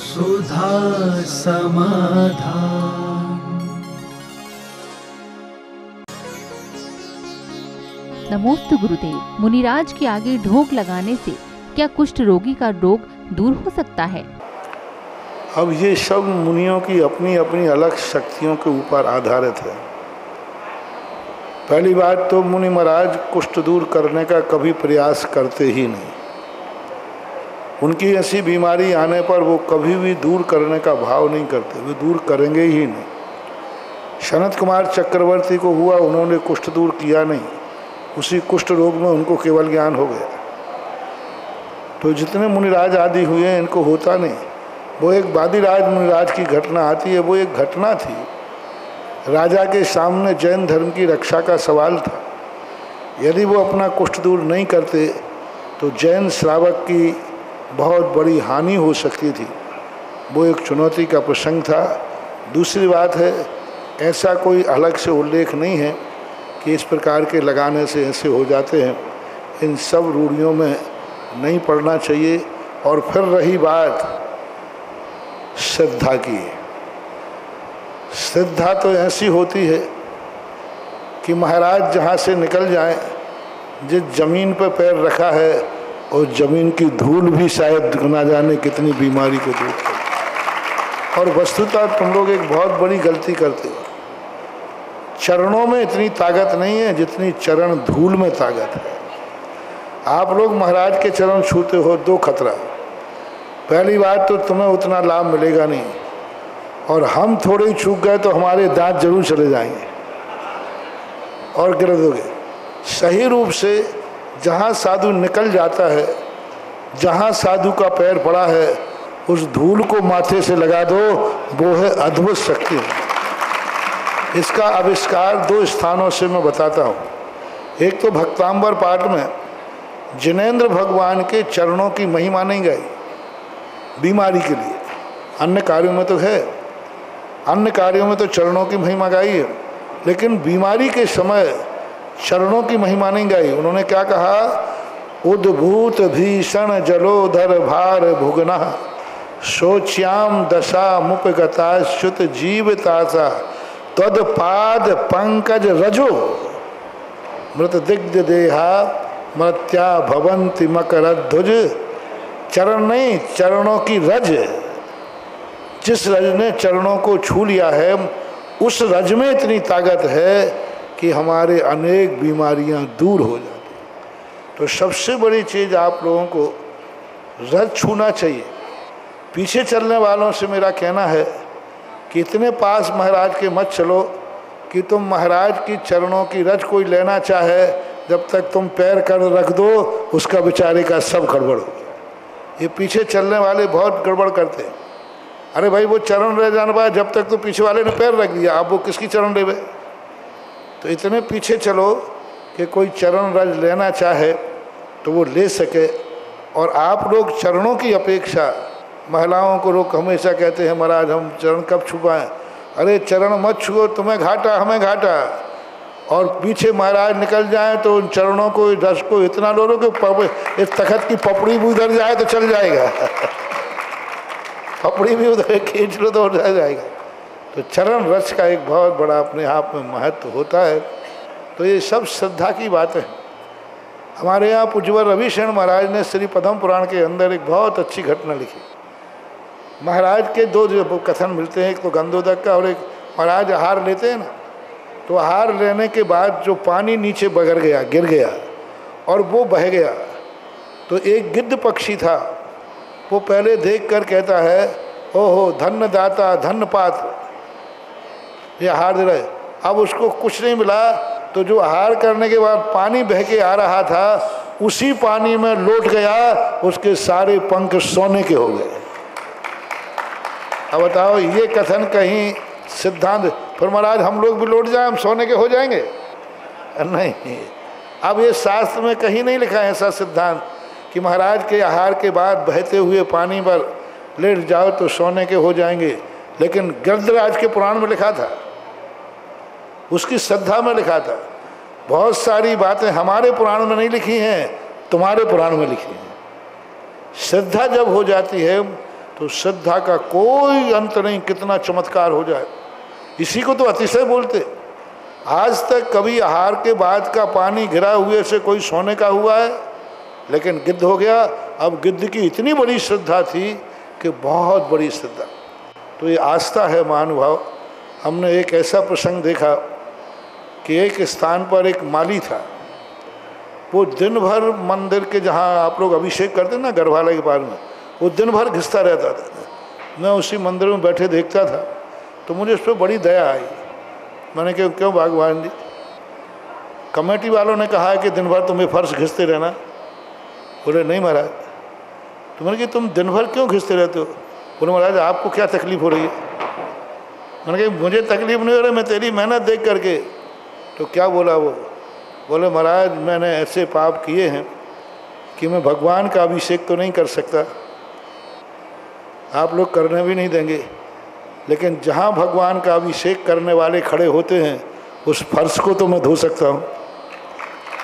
सुधा समाधान। नमोस्तु गुरुदेव। मुनिराज के आगे ढोक लगाने से क्या कुष्ठ रोगी का रोग दूर हो सकता है? अब ये सब मुनियों की अपनी अपनी अलग शक्तियों के ऊपर आधारित है। पहली बात तो मुनि महाराज कुष्ठ दूर करने का कभी प्रयास करते ही नहीं। उनकी ऐसी बीमारी आने पर वो कभी भी दूर करने का भाव नहीं करते, वे दूर करेंगे ही नहीं। सनत कुमार चक्रवर्ती को हुआ, उन्होंने कुष्ठ दूर किया नहीं, उसी कुष्ठ रोग में उनको केवल ज्ञान हो गया। तो जितने मुनिराज आदि हुए हैं इनको होता नहीं। वो एक बादीराज मुनिराज की घटना आती है, वो एक घटना थी। राजा के सामने जैन धर्म की रक्षा का सवाल था। यदि वो अपना कुष्ठ दूर नहीं करते तो जैन श्रावक की बहुत बड़ी हानि हो सकती थी। वो एक चुनौती का प्रसंग था। दूसरी बात है, ऐसा कोई अलग से उल्लेख नहीं है कि इस प्रकार के लगाने से ऐसे हो जाते हैं। इन सब रूढ़ियों में नहीं पड़ना चाहिए। और फिर रही बात श्रद्धा की, श्रद्धा तो ऐसी होती है कि महाराज जहाँ से निकल जाएं, जिस जमीन पर पैर रखा है और जमीन की धूल भी शायद ना जाने कितनी बीमारी को दूर करे। और वस्तुतः तुम लोग एक बहुत बड़ी गलती करते हो। चरणों में इतनी ताकत नहीं है जितनी चरण धूल में ताकत है। आप लोग महाराज के चरण छूते हो, दो खतरा। पहली बात तो तुम्हें उतना लाभ मिलेगा नहीं, और हम थोड़े ही चूक गए तो हमारे दांत जरूर चले जाएंगे और गिर दोगे। सही रूप से जहाँ साधु निकल जाता है, जहाँ साधु का पैर पड़ा है, उस धूल को माथे से लगा दो, वो है अद्भुत शक्ति। इसका आविष्कार दो स्थानों से मैं बताता हूँ। एक तो भक्तांबर पाठ में जिनेंद्र भगवान के चरणों की महिमा नहीं गाई बीमारी के लिए। अन्य कार्यों में तो है, अन्य कार्यों में तो चरणों की महिमा गाई है, लेकिन बीमारी के समय चरणों की महिमा नहीं गाई। उन्होंने क्या कहा? उद्भूत भीषण जलोधर भार भुगना शोच्याम दशा मुपगताश्युत जीवतासा तद पाद पंकज रजो मृत दिग्ध देहा मृत्या भवंति मकरध्वज। चरण नहीं, चरणों की रज। जिस रज ने चरणों को छू लिया है, उस रज में इतनी ताकत है कि हमारे अनेक बीमारियां दूर हो जाती। तो सबसे बड़ी चीज़ आप लोगों को रज छूना चाहिए। पीछे चलने वालों से मेरा कहना है कि इतने पास महाराज के मत चलो कि तुम महाराज की चरणों की रज कोई लेना चाहे, जब तक तुम पैर कर रख दो उसका बेचारे का सब गड़बड़ हो गया। ये पीछे चलने वाले बहुत गड़बड़ करते हैं। अरे भाई, वो चरण रह जाने बाद जब तक तो पीछे वाले ने पैर रख दिया, अब वो किसकी चरण लेवे? तो इतने पीछे चलो कि कोई चरण रज लेना चाहे तो वो ले सके। और आप लोग चरणों की अपेक्षा, महिलाओं को लोग हमेशा कहते हैं महाराज हम चरण कब छुपाएं। अरे चरण मत छुओ, तुम्हें घाटा हमें घाटा। और पीछे महाराज निकल जाए तो उन चरणों को, रस को इतना लो कि इस तखत की पपड़ी भी उधर जाए तो चल जाएगा पपड़ी भी उधर खींच लो तो उधर जाएगा। तो चरण रस का एक बहुत बड़ा अपने आप में महत्व होता है। तो ये सब श्रद्धा की बात है। हमारे यहाँ पूज्यवर रविशरण महाराज ने श्री पद्म पुराण के अंदर एक बहुत अच्छी घटना लिखी। महाराज के दो जो कथन मिलते हैं, एक तो गंधोदक का और एक महाराज आहार लेते हैं ना, तो आहार लेने के बाद जो पानी नीचे बगर गया, गिर गया और वो बह गया, तो एक गिद्ध पक्षी था, वो पहले देख कर कहता है ओहो धन्य दाता धन्य पात्र, ये आहार दे रहे। अब उसको कुछ नहीं मिला, तो जो आहार करने के बाद पानी बह के आ रहा था, उसी पानी में लौट गया, उसके सारे पंख सोने के हो गए। अब बताओ, ये कथन कहीं सिद्धांत? फिर महाराज हम लोग भी लौट जाए, हम सोने के हो जाएंगे? नहीं। अब ये शास्त्र में कहीं नहीं लिखा है ऐसा सिद्धांत कि महाराज के आहार के बाद बहते हुए पानी पर लेट जाओ तो सोने के हो जाएंगे। लेकिन गृद्धराज के पुराण में लिखा था, उसकी श्रद्धा में लिखा था। बहुत सारी बातें हमारे पुराण में नहीं लिखी हैं, तुम्हारे पुराण में लिखी हैं। श्रद्धा जब हो जाती है तो श्रद्धा का कोई अंत नहीं, कितना चमत्कार हो जाए। इसी को तो अतिशय बोलते। आज तक कभी आहार के बाद का पानी गिरा हुए से कोई सोने का हुआ है, लेकिन गिद्ध हो गया। अब गिद्ध की इतनी बड़ी श्रद्धा थी कि बहुत बड़ी श्रद्धा। तो ये आस्था है महानुभाव। हमने एक ऐसा प्रसंग देखा कि एक स्थान पर एक माली था, वो दिन भर मंदिर के जहाँ आप लोग अभिषेक करते ना गर्भालय के पार में, वो दिन भर घिसता रहता था। मैं उसी मंदिर में बैठे देखता था तो मुझे उस पर बड़ी दया आई। मैंने कहा क्यों भगवान जी, कमेटी वालों ने कहा है कि दिन भर तुम्हें फर्श घिसते रहना। बोले नहीं महाराज। तो मैंने कहा तुम दिन भर क्यों घिसते रहते हो? बोले महाराज आपको क्या तकलीफ हो रही है? मैंने कहा मुझे तकलीफ नहीं हो रही, मैं तेरी मेहनत देख करके। तो क्या बोला वो? बोले महाराज मैंने ऐसे पाप किए हैं कि मैं भगवान का अभिषेक तो नहीं कर सकता, आप लोग करने भी नहीं देंगे, लेकिन जहाँ भगवान का अभिषेक करने वाले खड़े होते हैं उस फर्श को तो मैं धो सकता हूँ।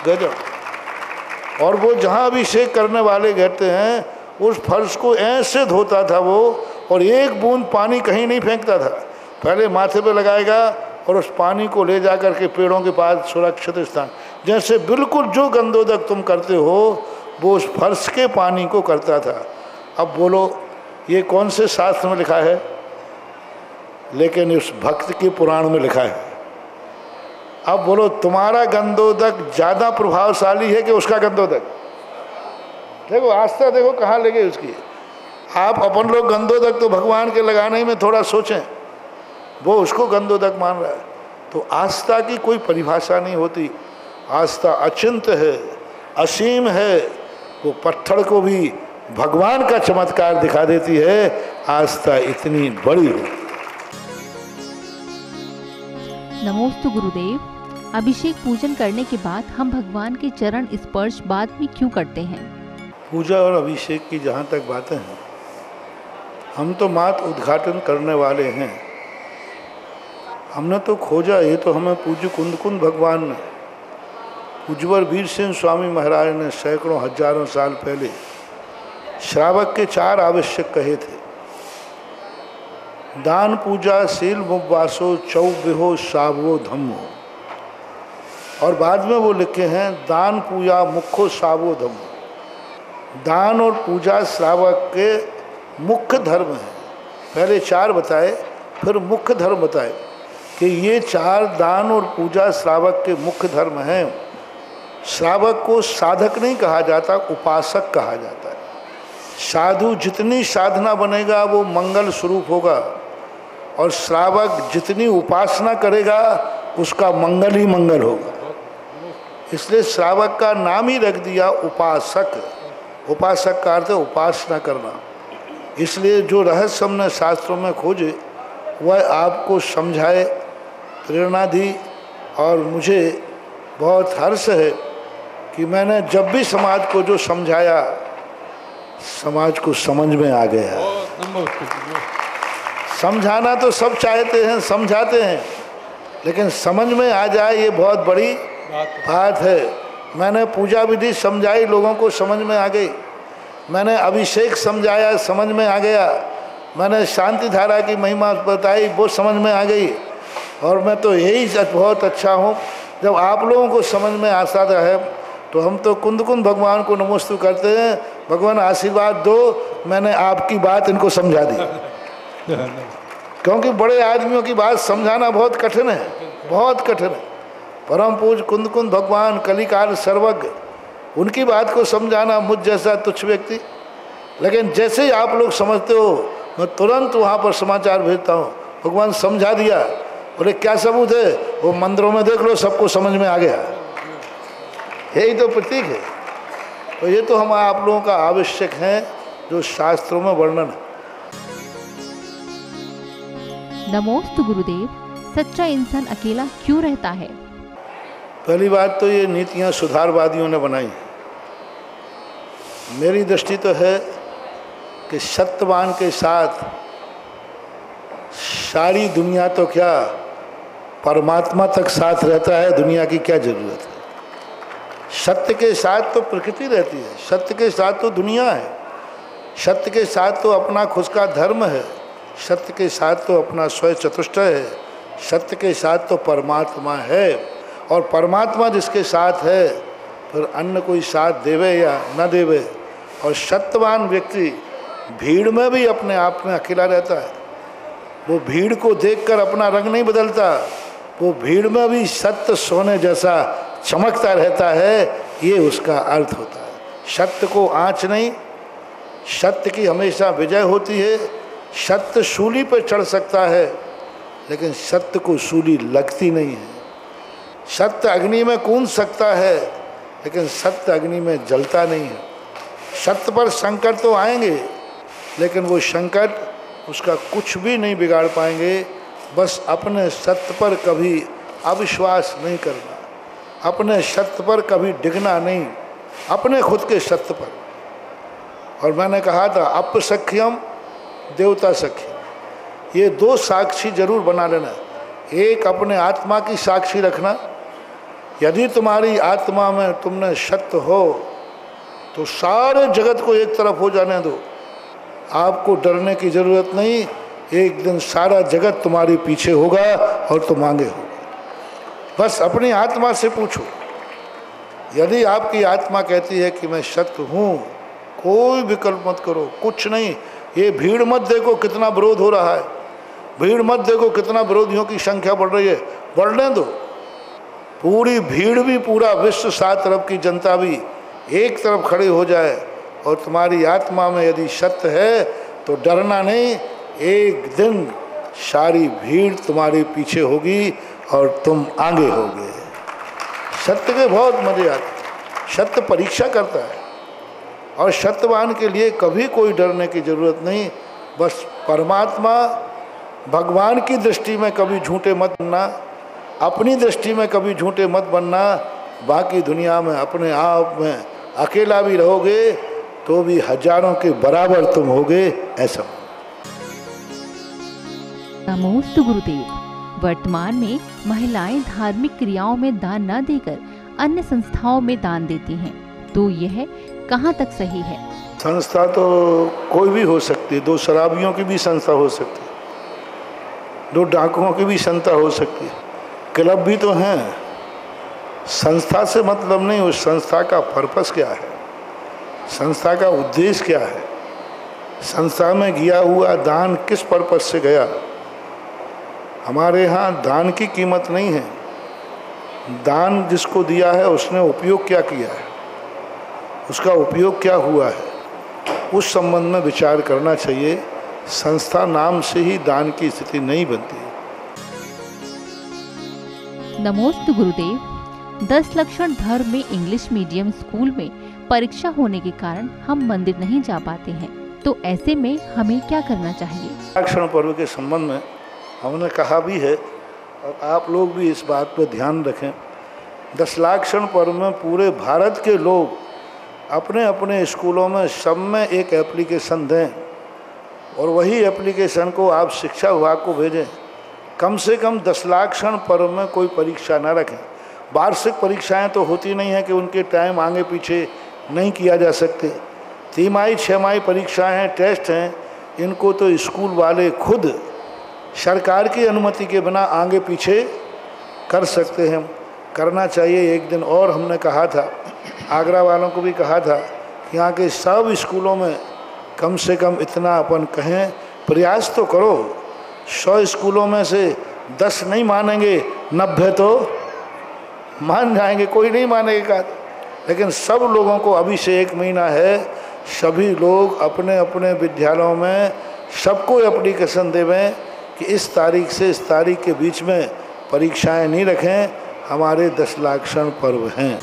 गजब। और वो जहाँ अभिषेक करने वाले कहते हैं उस फर्श को ऐसे धोता था वो, और एक बूंद पानी कहीं नहीं फेंकता था। पहले माथे पे लगाएगा और उस पानी को ले जा कर के पेड़ों के पास सुरक्षित स्थान, जैसे बिल्कुल जो गंधोदक तुम करते हो वो उस फर्श के पानी को करता था। अब बोलो ये कौन से शास्त्र में लिखा है? लेकिन उस भक्त के पुराण में लिखा है। अब बोलो तुम्हारा गंधोदक ज़्यादा प्रभावशाली है कि उसका गंधोदक? देखो आस्था देखो कहाँ लगे उसकी। आप अपन लोग गंधोदक तो भगवान के लगाने में थोड़ा सोचें, वो उसको गंधोदक मान रहा है। तो आस्था की कोई परिभाषा नहीं होती। आस्था अचिंत है, असीम है। वो पत्थर को भी भगवान का चमत्कार दिखा देती है। आस्था इतनी बड़ी है। नमोस्तु गुरुदेव। अभिषेक पूजन करने के बाद हम भगवान के चरण स्पर्श बाद में क्यों करते हैं? पूजा और अभिषेक की जहाँ तक बातें हैं, हम तो मात्र उद्घाटन करने वाले हैं। हमने तो खोजा, ये तो हमें पूज्य कुंद भगवान ने, पूज्यवर वीर सिंह स्वामी महाराज ने सैकड़ों हजारों साल पहले श्रावक के 4 आवश्यक कहे थे। दान पूजा शील मुपवासो चौबिहो सावो धम्मो, और बाद में वो लिखे हैं दान पूजा मुख्यो सावो धम्मो। दान और पूजा श्रावक के मुख्य धर्म है। पहले 4 बताए, फिर मुख्य धर्म बताए कि ये 4 दान और पूजा श्रावक के मुख्य धर्म हैं। श्रावक को साधक नहीं कहा जाता, उपासक कहा जाता है। साधु जितनी साधना बनेगा वो मंगल स्वरूप होगा, और श्रावक जितनी उपासना करेगा उसका मंगल ही मंगल होगा। इसलिए श्रावक का नाम ही रख दिया उपासक। उपासक का अर्थ है उपासना करना। इसलिए जो रहस्य हमने शास्त्रों में खोजे वह आपको समझाए, प्रेरणा दी। और मुझे बहुत हर्ष है कि मैंने जब भी समाज को जो समझाया, समाज को समझ में आ गया। समझाना तो सब चाहते हैं, समझाते हैं, लेकिन समझ में आ जाए ये बहुत बड़ी बात है। मैंने पूजा विधि समझाई, लोगों को समझ में आ गई। मैंने अभिषेक समझाया, समझ में आ गया। मैंने शांति धारा की महिमा बताई, वो समझ में आ गई। और मैं तो यही बहुत अच्छा हूँ जब आप लोगों को समझ में आता है। तो हम तो कुंद भगवान को नमोस्तु करते हैं, भगवान आशीर्वाद दो, मैंने आपकी बात इनको समझा दी। क्योंकि बड़े आदमियों की बात समझाना बहुत कठिन है, बहुत कठिन है। परम पूज कुंद भगवान कलिकाल सर्वज्ञ, उनकी बात को समझाना मुझ जैसा तुच्छ व्यक्ति। लेकिन जैसे ही आप लोग समझते हो मैं तुरंत वहाँ पर समाचार भेजता हूँ, भगवान समझा दिया। बोले क्या सबूत है? वो मंदिरों में देख लो, सबको समझ में आ गया। यही तो प्रतीक है। तो ये तो हम आप लोगों का आवश्यक है जो शास्त्रों में वर्णन है। नमोस्तु गुरुदेव। सच्चा इंसान अकेला क्यों रहता है? पहली बात तो ये नीतियाँ सुधारवादियों ने बनाई। मेरी दृष्टि तो है कि सत्यवान के साथ सारी दुनिया तो क्या, परमात्मा तक साथ रहता है। दुनिया की क्या जरूरत है? सत्य के साथ तो प्रकृति रहती है, सत्य के साथ तो दुनिया है। सत्य के साथ तो अपना खुद का धर्म है, सत्य के साथ तो अपना स्वयं चतुष्टय है, सत्य के साथ तो परमात्मा है। और परमात्मा जिसके साथ है फिर अन्य कोई साथ देवे या न देवे। और सत्यवान व्यक्ति भीड़ में भी अपने आप में अकेला रहता है, वो भीड़ को देखकर अपना रंग नहीं बदलता, वो भीड़ में भी सत्य सोने जैसा चमकता रहता है, ये उसका अर्थ होता है। सत्य को आँच नहीं, सत्य की हमेशा विजय होती है। सत्य सूली पर चढ़ सकता है लेकिन सत्य को सूली लगती नहीं है। सत्य अग्नि में कूद सकता है लेकिन सत्य अग्नि में जलता नहीं है। सत्य पर संकट तो आएंगे लेकिन वो संकट उसका कुछ भी नहीं बिगाड़ पाएंगे। बस अपने सत्य पर कभी अविश्वास नहीं करना, अपने सत्य पर कभी डिगना नहीं, अपने खुद के सत्य पर। और मैंने कहा था अपसख्यम देवता सख्यम, ये दो साक्षी जरूर बना लेना। एक अपने आत्मा की साक्षी रखना, यदि तुम्हारी आत्मा में तुमने सत्य हो तो सारे जगत को एक तरफ हो जाने दो, आपको डरने की जरूरत नहीं। एक दिन सारा जगत तुम्हारे पीछे होगा और तुम आगे हो। बस अपनी आत्मा से पूछो, यदि आपकी आत्मा कहती है कि मैं सत्य हूँ, कोई विकल्प मत करो, कुछ नहीं। ये भीड़ मत देखो कितना विरोध हो रहा है, भीड़ मत देखो कितना विरोधियों की संख्या बढ़ रही है, बढ़ने दो। पूरी भीड़ भी, पूरा विश्व, 7 अरब की जनता भी एक तरफ खड़ी हो जाए और तुम्हारी आत्मा में यदि सत्य है तो डरना नहीं। एक दिन सारी भीड़ तुम्हारे पीछे होगी और तुम आगे होगे। सत्य के बहुत मजे आते हैं, सत्य परीक्षा करता है और सत्यवान के लिए कभी कोई डरने की जरूरत नहीं। बस परमात्मा भगवान की दृष्टि में कभी झूठे मत बनना, अपनी दृष्टि में कभी झूठे मत बनना। बाकी दुनिया में अपने आप में अकेला भी रहोगे तो भी हजारों के बराबर तुम होगे, ऐसा। नमोस्तु गुरुदेव। वर्तमान में महिलाएं धार्मिक क्रियाओं में दान न देकर अन्य संस्थाओं में दान देती हैं, तो यह कहाँ तक सही है? संस्था तो कोई भी हो सकती है, 2 शराबियों की भी संस्था हो सकती है, 2 डाकुओं की भी संस्था हो सकती है, क्लब भी तो हैं। संस्था से मतलब नहीं, उस संस्था का पर्पस क्या है, संस्था का उद्देश्य क्या है, संस्था में किया हुआ दान किस पर्पस से गया। हमारे यहाँ दान की कीमत नहीं है, दान जिसको दिया है उसने उपयोग क्या किया है, उसका उपयोग क्या हुआ है, उस संबंध में विचार करना चाहिए। संस्था नाम से ही दान की स्थिति नहीं बनती है। नमोस्तु गुरुदेव। 10 लक्षण धर्म में इंग्लिश मीडियम स्कूल में परीक्षा होने के कारण हम मंदिर नहीं जा पाते हैं, तो ऐसे में हमें क्या करना चाहिए? लक्षण पर्व के संबंध में हमने कहा भी है और आप लोग भी इस बात पर ध्यान रखें। 10 लाक्षण पर्व में पूरे भारत के लोग अपने अपने स्कूलों में सब में एक एप्लीकेशन दें और वही एप्लीकेशन को आप शिक्षा विभाग को भेजें। कम से कम 10 लाक्षण पर्व में कोई परीक्षा ना रखें। वार्षिक परीक्षाएं तो होती नहीं है कि उनके टाइम आगे पीछे नहीं किया जा सकते। 3माही 6माही परीक्षाएं हैं, टेस्ट हैं, इनको तो स्कूल वाले खुद सरकार की अनुमति के बिना आगे पीछे कर सकते हैं, करना चाहिए। एक दिन और हमने कहा था, आगरा वालों को भी कहा था कि यहाँ के सब स्कूलों में कम से कम इतना अपन कहें, प्रयास तो करो। 100 स्कूलों में से 10 नहीं मानेंगे, 90 तो मान जाएंगे, कोई नहीं मानेगा। लेकिन सब लोगों को अभी से 1 महीना है, सभी लोग अपने अपने विद्यालयों में सबको एप्लीकेशन देवें कि इस तारीख से इस तारीख के बीच में परीक्षाएं नहीं रखें, हमारे 10 लाक्षण पर्व हैं।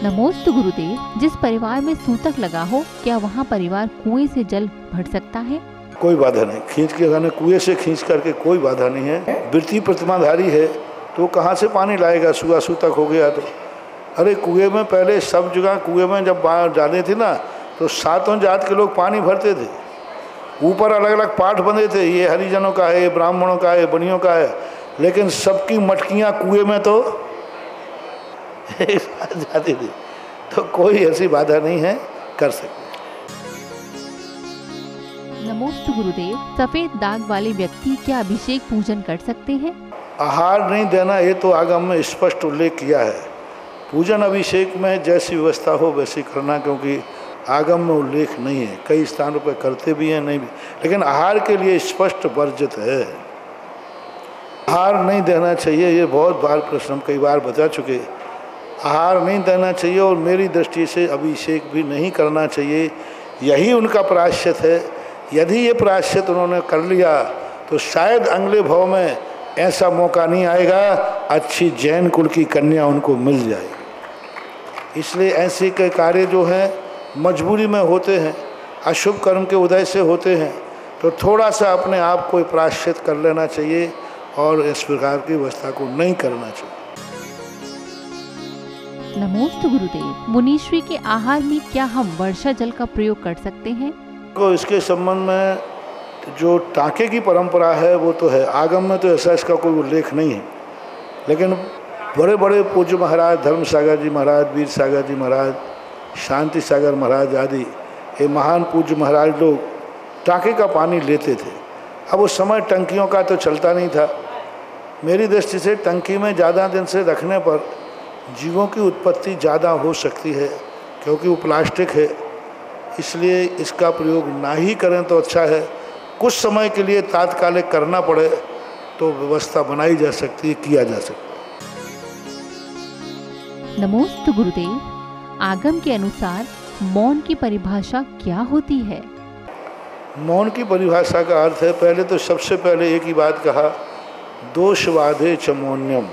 नमोस्तु गुरुदेव। जिस परिवार में सूतक लगा हो, क्या वहाँ परिवार कुएं से जल भर सकता है? कोई बाधा नहीं, खींच के अगर कुएं से खींच करके कोई बाधा नहीं है। वृत्ति प्रतिमाधारी है तो कहाँ से पानी लाएगा, सुगा सूतक हो गया तो। अरे कुएं में पहले सब जगह कुएं में जब डाले थे ना तो 7 जात के लोग पानी भरते थे, ऊपर अलग अलग पाठ बंधे थे, ये हरिजनों का है, ये ब्राह्मणों का है, बनियों का है, लेकिन सबकी मटकियाँ कुएं में तो जाती थी। तो कोई ऐसी बाधा नहीं है, कर सकते। नमोस्तु गुरुदेव, सफेद दाग वाले व्यक्ति क्या अभिषेक पूजन कर सकते हैं? आहार नहीं देना ये तो आगम में स्पष्ट उल्लेख किया है। पूजन अभिषेक में जैसी व्यवस्था हो वैसी करना, क्योंकि आगम में उल्लेख नहीं है। कई स्थानों पर करते भी हैं, नहीं भी, लेकिन आहार के लिए स्पष्ट वर्जित है। आहार नहीं देना चाहिए, ये बहुत बार प्रश्न हम कई बार बता चुके। आहार नहीं देना चाहिए और मेरी दृष्टि से अभिषेक भी नहीं करना चाहिए। यही उनका प्रायश्चित है। यदि ये प्रायश्चित उन्होंने कर लिया तो शायद अगले भव में ऐसा मौका नहीं आएगा, अच्छी जैन कुल की कन्या उनको मिल जाएगी। इसलिए ऐसे के कार्य जो हैं मजबूरी में होते हैं, अशुभ कर्म के उदय से होते हैं, तो थोड़ा सा अपने आप को प्रायश्चित कर लेना चाहिए और इस प्रकार की व्यवस्था को नहीं करना चाहिए। नमोस्तु गुरुदेव, मुनीश्वरी के आहार में क्या हम वर्षा जल का प्रयोग कर सकते हैं? तो इसके संबंध में जो टाँके की परंपरा है वो तो है, आगम में तो ऐसा इसका कोई उल्लेख नहीं है। लेकिन बड़े बड़े पूज्य महाराज धर्म सागर जी महाराज, वीर सागर जी महाराज, शांति सागर महाराज आदि ये महान पूज्य महाराज लोग टाँके का पानी लेते थे। अब उस समय टंकियों का तो चलता नहीं था। मेरी दृष्टि से टंकी में ज़्यादा दिन से रखने पर जीवों की उत्पत्ति ज़्यादा हो सकती है, क्योंकि वो प्लास्टिक है। इसलिए इसका प्रयोग ना ही करें तो अच्छा है। कुछ समय के लिए तात्कालिक करना पड़े तो व्यवस्था बनाई जा सकती है, किया जा सकता है। नमोस्तु गुरुदेव, आगम के अनुसार मौन की परिभाषा क्या होती है? मौन की परिभाषा का अर्थ है, पहले तो सबसे पहले एक ही बात कहा, दोषवादे च मौन्यम।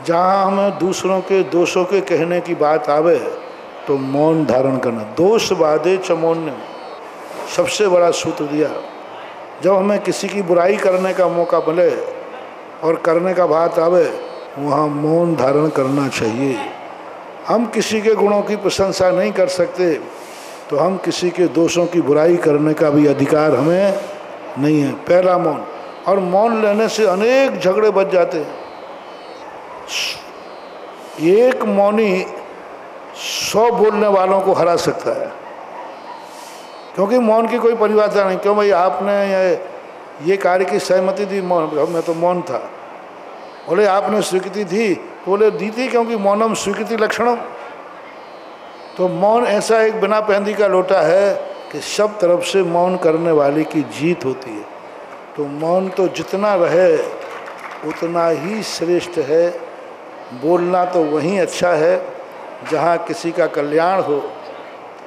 जहाँ हमें दूसरों के दोषों के कहने की बात आवे तो मौन धारण करना। दोषवादे च मौन्यम सबसे बड़ा सूत्र दिया। जब हमें किसी की बुराई करने का मौका मिले और करने का बात आवे, वहाँ मौन धारण करना चाहिए। हम किसी के गुणों की प्रशंसा नहीं कर सकते, तो हम किसी के दोषों की बुराई करने का भी अधिकार हमें नहीं है। पहला मौन। और मौन लेने से अनेक झगड़े बच जाते हैं। एक मौनी 100 बोलने वालों को हरा सकता है, क्योंकि मौन की कोई परिभाषा नहीं। क्यों भाई आपने ये कार्य की सहमति दी? मौन, मैं तो मौन था। बोले आपने स्वीकृति दी? बोले दी थी, क्योंकि मौनम स्वीकृति लक्षणम। तो मौन ऐसा एक बिना पैंदी का लोटा है कि सब तरफ से मौन करने वाले की जीत होती है। तो मौन तो जितना रहे उतना ही श्रेष्ठ है। बोलना तो वहीं अच्छा है जहाँ किसी का कल्याण हो,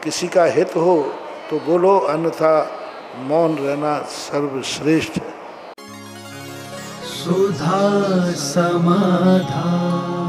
किसी का हित हो तो बोलो, अन्यथा मौन रहना सर्वश्रेष्ठ है। सुधा समाधान